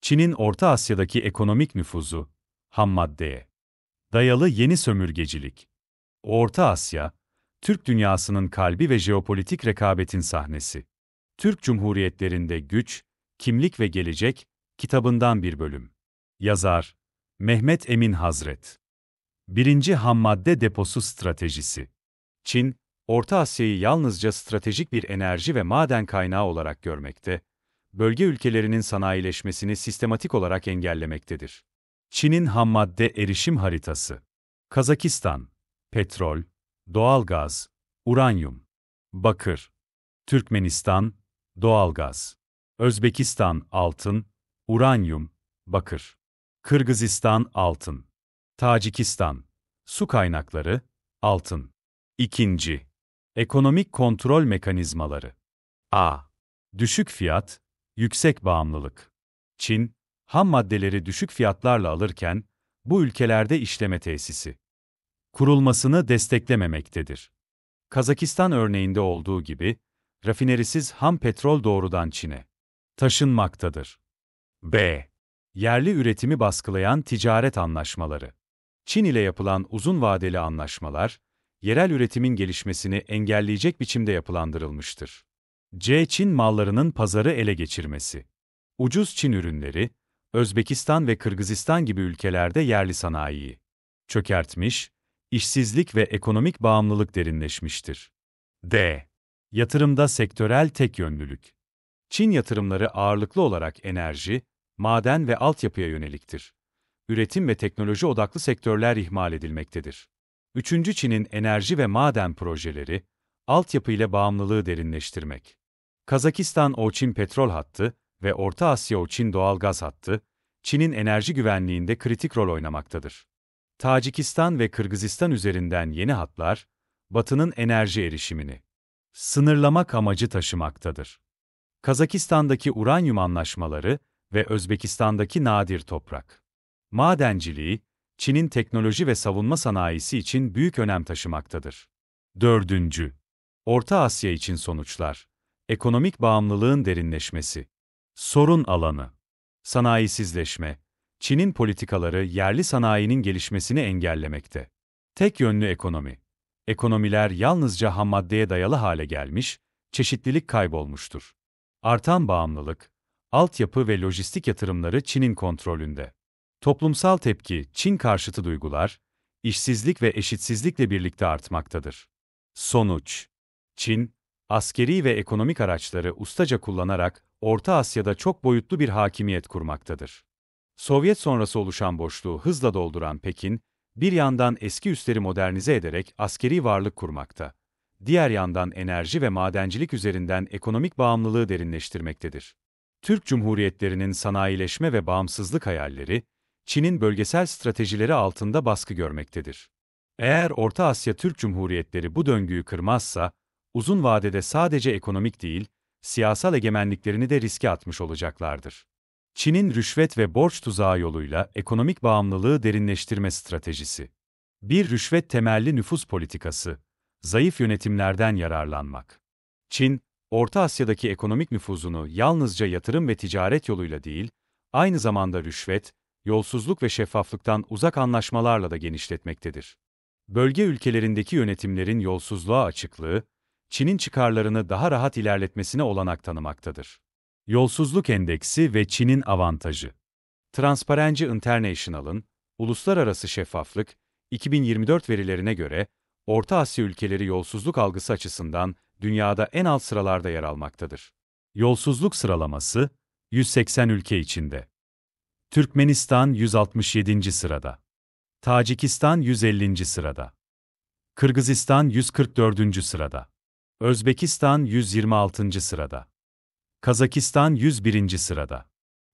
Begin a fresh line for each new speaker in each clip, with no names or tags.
Çin'in Orta Asya'daki ekonomik nüfuzu, hammaddeye dayalı yeni sömürgecilik. Orta Asya, Türk dünyasının kalbi ve jeopolitik rekabetin sahnesi. Türk Cumhuriyetlerinde Güç, Kimlik ve Gelecek kitabından bir bölüm. Yazar, Mehmet Emin Hazret. 1. Hammadde deposu stratejisi. Çin, Orta Asya'yı yalnızca stratejik bir enerji ve maden kaynağı olarak görmekte, bölge ülkelerinin sanayileşmesini sistematik olarak engellemektedir. Çin'in hammadde erişim haritası. Kazakistan, petrol, doğalgaz, uranyum, bakır. Türkmenistan, doğalgaz. Özbekistan, altın, uranyum, bakır. Kırgızistan, altın. Tacikistan, su kaynakları, altın. 2. Ekonomik kontrol mekanizmaları. A. Düşük fiyat, yüksek bağımlılık. Çin, ham maddeleri düşük fiyatlarla alırken, bu ülkelerde işleme tesisi kurulmasını desteklememektedir. Kazakistan örneğinde olduğu gibi, rafinerisiz ham petrol doğrudan Çin'e taşınmaktadır. B. Yerli üretimi baskılayan ticaret anlaşmaları. Çin ile yapılan uzun vadeli anlaşmalar, yerel üretimin gelişmesini engelleyecek biçimde yapılandırılmıştır. C. Çin mallarının pazarı ele geçirmesi. Ucuz Çin ürünleri, Özbekistan ve Kırgızistan gibi ülkelerde yerli sanayiyi çökertmiş, işsizlik ve ekonomik bağımlılık derinleşmiştir. D. Yatırımda sektörel tekyönlülük. Çin yatırımları ağırlıklı olarak enerji, maden ve altyapıya yöneliktir. Üretim ve teknoloji odaklı sektörler ihmal edilmektedir. 3. Çin'in enerji ve maden projeleri, altyapı ile bağımlılığı derinleştirmek. Kazakistan-Oçin petrol hattı ve Orta Asya-Oçin doğalgaz hattı, Çin'in enerji güvenliğinde kritik rol oynamaktadır. Tacikistan ve Kırgızistan üzerinden yeni hatlar, Batı'nın enerji erişimini sınırlamak amacı taşımaktadır. Kazakistan'daki uranyum anlaşmaları ve Özbekistan'daki nadir toprak madenciliği, Çin'in teknoloji ve savunma sanayisi için büyük önem taşımaktadır. 4. Orta Asya için sonuçlar. Ekonomik bağımlılığın derinleşmesi. Sorun alanı. Sanayisizleşme. Çin'in politikaları yerli sanayinin gelişmesini engellemekte. Tek yönlü ekonomi. Ekonomiler yalnızca hammaddeye dayalı hale gelmiş, çeşitlilik kaybolmuştur. Artan bağımlılık, altyapı ve lojistik yatırımları Çin'in kontrolünde. Toplumsal tepki, Çin karşıtı duygular, işsizlik ve eşitsizlikle birlikte artmaktadır. Sonuç: Çin, askeri ve ekonomik araçları ustaca kullanarak Orta Asya'da çok boyutlu bir hakimiyet kurmaktadır. Sovyet sonrası oluşan boşluğu hızla dolduran Pekin, bir yandan eski üsleri modernize ederek askeri varlık kurmakta, diğer yandan enerji ve madencilik üzerinden ekonomik bağımlılığı derinleştirmektedir. Türk Cumhuriyetlerinin sanayileşme ve bağımsızlık hayalleri, Çin'in bölgesel stratejileri altında baskı görmektedir. Eğer Orta Asya Türk Cumhuriyetleri bu döngüyü kırmazsa, uzun vadede sadece ekonomik değil, siyasal egemenliklerini de riske atmış olacaklardır. Çin'in rüşvet ve borç tuzağı yoluyla ekonomik bağımlılığı derinleştirme stratejisi. Bir rüşvet temelli nüfus politikası, zayıf yönetimlerden yararlanmak. Çin, Orta Asya'daki ekonomik nüfuzunu yalnızca yatırım ve ticaret yoluyla değil, aynı zamanda rüşvet, yolsuzluk ve şeffaflıktan uzak anlaşmalarla da genişletmektedir. Bölge ülkelerindeki yönetimlerin yolsuzluğa açıklığı, Çin'in çıkarlarını daha rahat ilerletmesine olanak tanımaktadır. Yolsuzluk Endeksi ve Çin'in avantajı. Transparency International'ın Uluslararası Şeffaflık 2024 verilerine göre, Orta Asya ülkeleri yolsuzluk algısı açısından dünyada en alt sıralarda yer almaktadır. Yolsuzluk sıralaması, 180 ülke içinde. Türkmenistan 167. sırada. Tacikistan 150. sırada. Kırgızistan 144. sırada. Özbekistan 126. sırada. Kazakistan 101. sırada.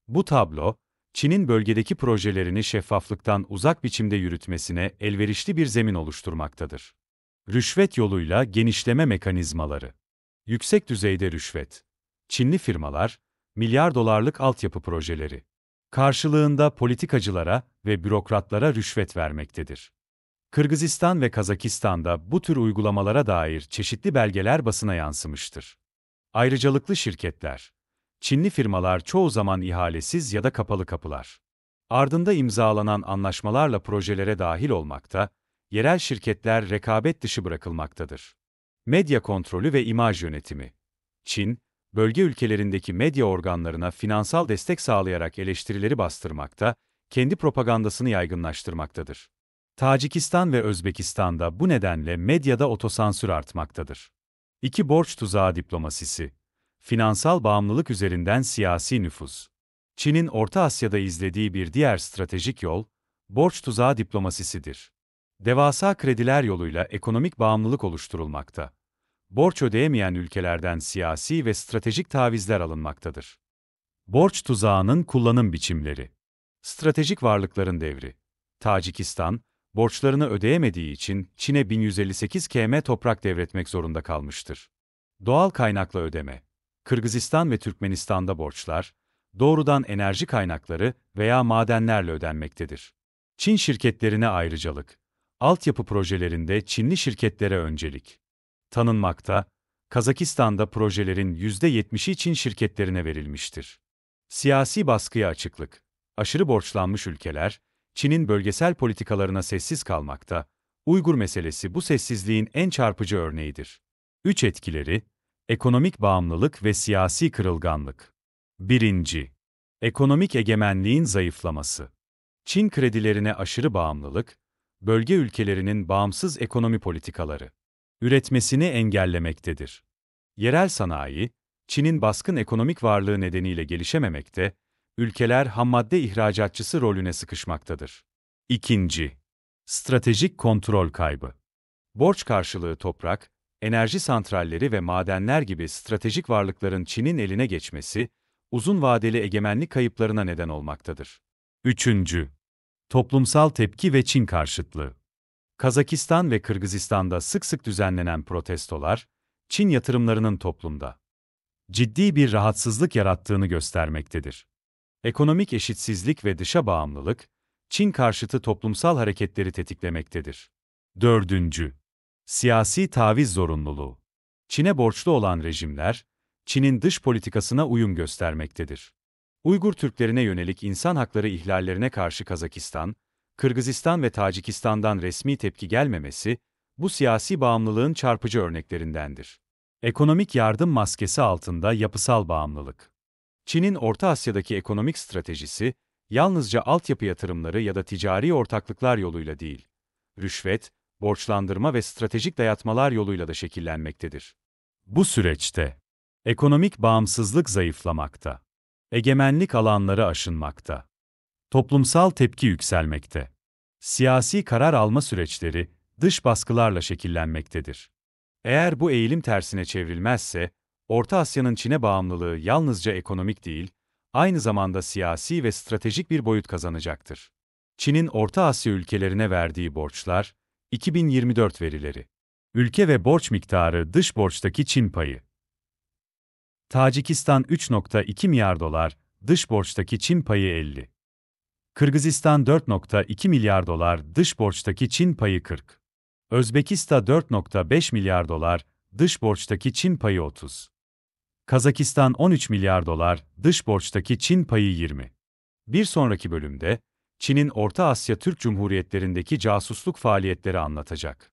Bu tablo, Çin'in bölgedeki projelerini şeffaflıktan uzak biçimde yürütmesine elverişli bir zemin oluşturmaktadır. Rüşvet yoluyla genişleme mekanizmaları. Yüksek düzeyde rüşvet. Çinli firmalar, milyar dolarlık altyapı projeleri karşılığında politikacılara ve bürokratlara rüşvet vermektedir. Kırgızistan ve Kazakistan'da bu tür uygulamalara dair çeşitli belgeler basına yansımıştır. Ayrıcalıklı şirketler. Çinli firmalar çoğu zaman ihalesiz ya da kapalı kapılar ardında imzalanan anlaşmalarla projelere dahil olmakta, yerel şirketler rekabet dışı bırakılmaktadır. Medya kontrolü ve imaj yönetimi. Çin, bölge ülkelerindeki medya organlarına finansal destek sağlayarak eleştirileri bastırmakta, kendi propagandasını yaygınlaştırmaktadır. Tacikistan ve Özbekistan'da bu nedenle medyada otosansür artmaktadır. 2. Borç tuzağı diplomasisi. Finansal bağımlılık üzerinden siyasi nüfuz. Çin'in Orta Asya'da izlediği bir diğer stratejik yol, borç tuzağı diplomasisidir. Devasa krediler yoluyla ekonomik bağımlılık oluşturulmakta. Borç ödeyemeyen ülkelerden siyasi ve stratejik tavizler alınmaktadır. Borç tuzağının kullanım biçimleri. Stratejik varlıkların devri. Tacikistan, borçlarını ödeyemediği için Çin'e 1158 km toprak devretmek zorunda kalmıştır. Doğal kaynakla ödeme. Kırgızistan ve Türkmenistan'da borçlar, doğrudan enerji kaynakları veya madenlerle ödenmektedir. Çin şirketlerine ayrıcalık. Altyapı projelerinde Çinli şirketlere öncelik tanınmakta, Kazakistan'da projelerin %70'i Çin şirketlerine verilmiştir. Siyasi baskıya açıklık. Aşırı borçlanmış ülkeler, Çin'in bölgesel politikalarına sessiz kalmakta, Uygur meselesi bu sessizliğin en çarpıcı örneğidir. 3 etkileri, ekonomik bağımlılık ve siyasi kırılganlık. 1. Ekonomik egemenliğin zayıflaması. Çin kredilerine aşırı bağımlılık, bölge ülkelerinin bağımsız ekonomi politikaları üretmesini engellemektedir. Yerel sanayi, Çin'in baskın ekonomik varlığı nedeniyle gelişememekte, ülkeler hammadde ihracatçısı rolüne sıkışmaktadır. 2. Stratejik kontrol kaybı. Borç karşılığı toprak, enerji santralleri ve madenler gibi stratejik varlıkların Çin'in eline geçmesi, uzun vadeli egemenlik kayıplarına neden olmaktadır. 3. Toplumsal tepki ve Çin karşıtlığı. Kazakistan ve Kırgızistan'da sık sık düzenlenen protestolar, Çin yatırımlarının toplumda ciddi bir rahatsızlık yarattığını göstermektedir. Ekonomik eşitsizlik ve dışa bağımlılık, Çin karşıtı toplumsal hareketleri tetiklemektedir. 4. Siyasi taviz zorunluluğu. Çin'e borçlu olan rejimler, Çin'in dış politikasına uyum göstermektedir. Uygur Türklerine yönelik insan hakları ihlallerine karşı Kazakistan, Kırgızistan ve Tacikistan'dan resmi tepki gelmemesi, bu siyasi bağımlılığın çarpıcı örneklerindendir. Ekonomik yardım maskesi altında yapısal bağımlılık. Çin'in Orta Asya'daki ekonomik stratejisi, yalnızca altyapı yatırımları ya da ticari ortaklıklar yoluyla değil, rüşvet, borçlandırma ve stratejik dayatmalar yoluyla da şekillenmektedir. Bu süreçte, ekonomik bağımsızlık zayıflamakta, egemenlik alanları aşınmakta, toplumsal tepki yükselmekte, siyasi karar alma süreçleri dış baskılarla şekillenmektedir. Eğer bu eğilim tersine çevrilmezse, Orta Asya'nın Çin'e bağımlılığı yalnızca ekonomik değil, aynı zamanda siyasi ve stratejik bir boyut kazanacaktır. Çin'in Orta Asya ülkelerine verdiği borçlar, 2024 verileri. Ülke ve borç miktarı dış borçtaki Çin payı. Tacikistan 3,2 milyar dolar, dış borçtaki Çin payı 50. Kırgızistan 4,2 milyar dolar, dış borçtaki Çin payı 40. Özbekistan 4,5 milyar dolar, dış borçtaki Çin payı 30. Kazakistan 13 milyar dolar, dış borçtaki Çin payı 20. Bir sonraki bölümde, Çin'in Orta Asya Türk Cumhuriyetlerindeki casusluk faaliyetleri anlatacak.